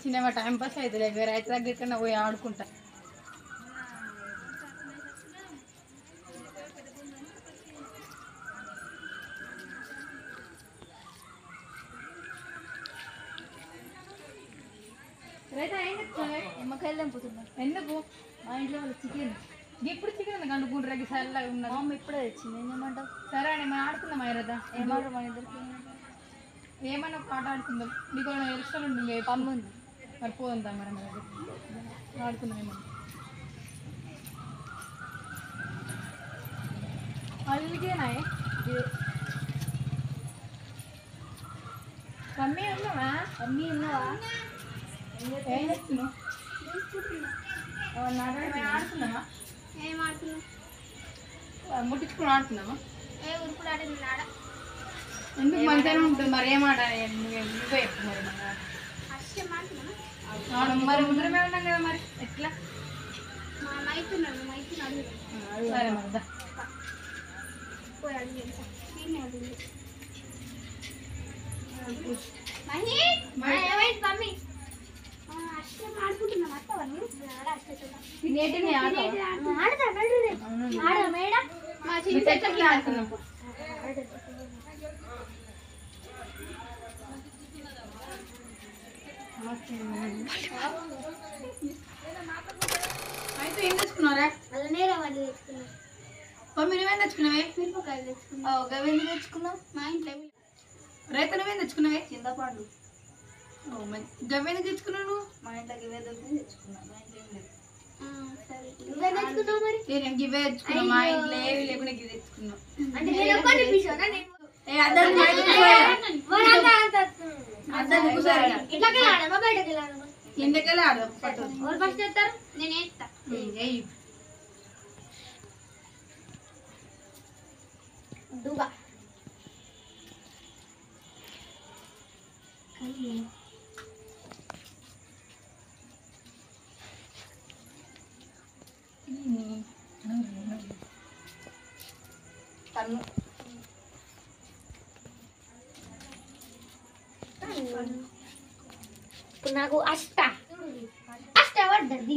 చిన్న time pass అవుతుంది వేరే అయితే దగ్గర పోయి ఆడుకుంటా. నిమ్మకాయలు తెంపుతున్నా. ఎందుకు? మా ఇంట్లో వాళ్ళు చికెన్ ఇప్పుడు చికెన్ కనుక్కుంటారు సరలాగా ఉన్నా. అమ్మ ఇప్పుడే తెచ్చింది. ఏం చేయమంటావు? సరే అండి మనం ఆడుకుందాం ఐరదా. ఏమాడు మన ఇద్దరికి ఏమన్నా పాట ఆడుకుందాం. నీకు ఇష్టం ఉంటుంది పమ్ము ఉంది మరి పోదాం మరి మన దగ్గర ఆడుకుందాం. ఏమన్నా అల్లికేనా మమ్మీ ఉన్నావా? మమ్మీ ఉన్నావా? ఏం చేస్తున్నావు? ఆడుతున్నావా? ఏం ఆడుతున్నావు? ముట్టించుకుని ఆడుతున్నావా? ఉరుకుడు ఆడింది ఆడ. ఎందుకు మంచిగానే ఉంటుంది మరి. ఏం ఆడ నువ్వే చెప్పు మరి. మరి ముగ్గురమే ఉన్నాం కదా మరి ఎట్లా? సరే మరి తినేటివి ఆడుతున్నాం. అయితే ఏం తెచ్చుకున్నారా? నువ్వేం తెచ్చుకున్నావే? మిరపకాయలు తెచ్చుకున్నావు. గవేంది తెచ్చుకున్నావు? మా ఇంట్లో రైతు నువ్వేం తెచ్చుకున్నావే? చింతపండు. గవ్వేందుకు తెచ్చుకున్నావు? మా ఇంట్లో ఇవే దొరికి తెచ్చుకున్నావు. మా ఇంట్లో ఏం లేదు. సరే నువ్వే తెచ్చుకున్నావు మరి. నేను గివే తెచ్చుకున్నా. మా ఇంట్లో ఏవి లేకుండా గివి తెచ్చుకున్నా. అంటే నేను ఒక్కటి పిలిచానా? ఇంటికెళ్ళి ఆడదాం. ఎవరు ఫస్ట్ ఎత్తారు? నేను ఎత్తా. దుగా కన్ను ఇప్పుడు నాకు అష్ట పడ్డది.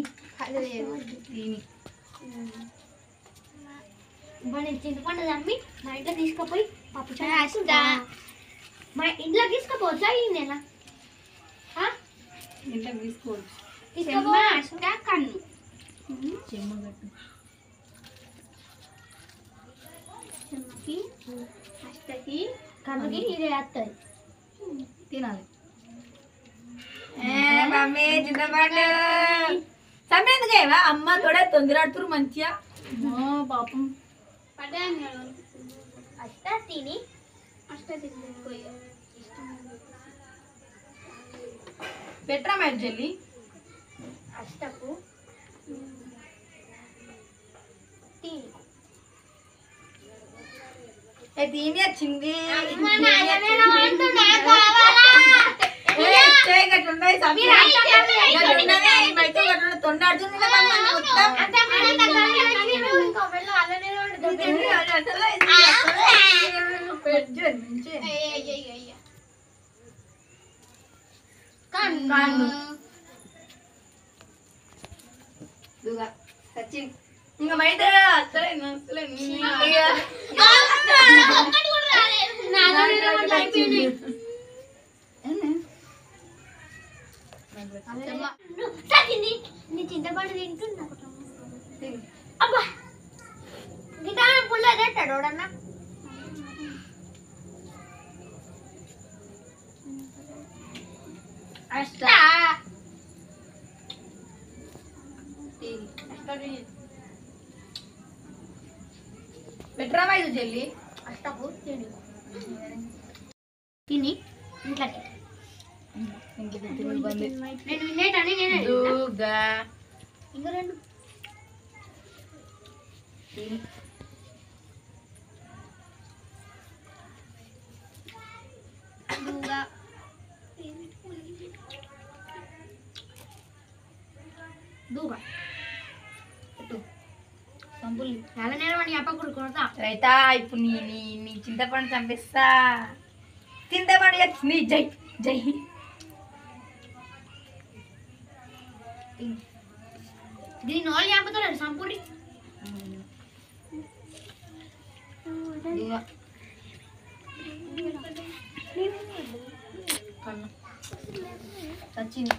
నేను చింతపండు తమ్మి మా ఇంట్లో తీసుకుపోయి పప్పు చారు మా ఇంట్లో తీసుకుపోవచ్చా? ఈ నెల ఇంట్లో తీసుకోవచ్చు. అష్ట కన్ను చెమ్మగట్టు చెమ్మకి అష్టకి కన్నుకి ఇది వేస్తుంది. తినాలి. మమ్మీ చింతపండు సమయంగా అమ్మ కూడా తొందరడుతురు మంచిగా. పాపం అష్ట తిని పెట్రా మ్యాచ్ జల్లి అష్టకు తిని వచ్చింది. ఇంకా మైతే అసలే చింతపండు తింటున్నా. అబ్బా గిటా పుల్ల తింటాడు ఎవడన్నా. అష్ట పెట్రా మైదు చెల్లి అష్టపు తిని ఇంట్లోకి నేను వినేటని నేను ఇంకా రెండు దూగా సంపుల్ని చాలా నేరం అని అప్పకుడు కొడతా రైతా. ఇప్పుడు నీ నీ నీ చింతపండు చంపిస్తా. చింతపండు నీ జై జై దీని వాళ్ళు చేపతారు సంపూరి వచ్చింది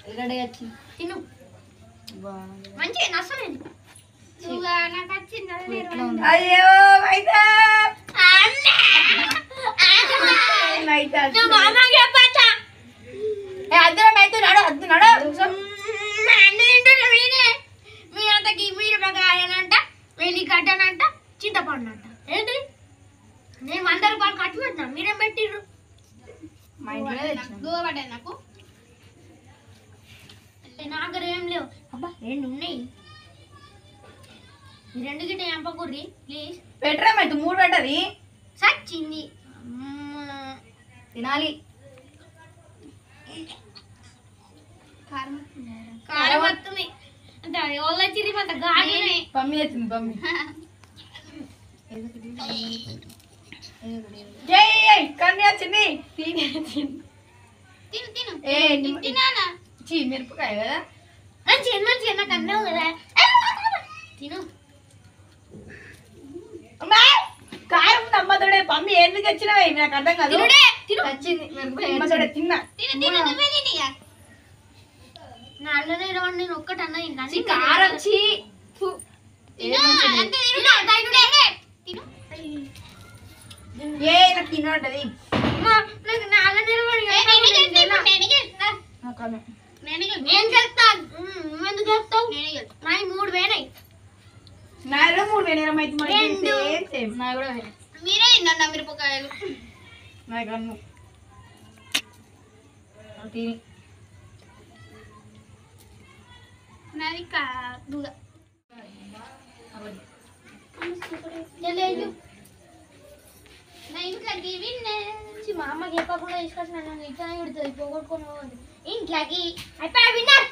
ఎగడే వచ్చింది తిను మంచిగా నచ్చలేదు నాకు వచ్చింది అయ్యో అయితే అద్దరం అయితే నడు అద్దు నడు మీరంతకి మీరపకాయనంట వెల్లిగడ్డనంట చింతపండు అంట ఏంటి నేను 100 రూపాయలు ఖర్చు పెట్టినా మీరేం పెట్టిర్రు మా ఇంట్లోనే తెచ్చినాం దూర పడ్డాయి నాకు నాకు ఏం లేవు అబ్బా 2 ఉన్నాయి ఈ 2 గిట్ట ఎంపకూర్రి ప్లీజ్ పెట్టరా మరి 3 పెట్టది సచ్చింది తినాలి కారం వస్తుంది అంటే వాళ్ళ చిరి అంత గాడి పమ్మి వచ్చింది పమ్మి కన్ను వచ్చింది తిని వచ్చింది తిను తిను ఏ తినాలా చీ మిరపకాయ కదా చిన్న చిన్న కన్నావు కదా తిను అమ్మా కారం నమ్మతోడే పమ్మి ఎందుకు వచ్చినవే నాకు అర్థం కాదు తినుడే తిను వచ్చింది మిరపకాయ నమ్మతోడే తిన్నా తిను తిను నువ్వే తినిగా నా అల్లనే రావండి నేను ఒక్కటన్నా ఇంకా కారం చీ తిను అంతే తిను దైనుడే తిను ఏ నాకు తినోటది అమ్మా నాకు నా అల్లనే రావండి నేను చెప్తాను నువ్వెందుకు చెప్తావు నాయి 3 వేనాయి నాలో 3 వేనేరం అయితే మరి సేమ్ సేమ్ నా కూడా వేరే మీరే తిన్నా మిరపకాయలు నా కన్ను తిని నాది కాదుగా నా ఇంట్లోకి విన్నేసి మా అమ్మకి చెప్పకుండా తీసుకొచ్చిన నన్ను ఇట్లా పెడుతుంది పోగొట్టుకొని ఇంట్లోకి అయిపోయా విన్నర్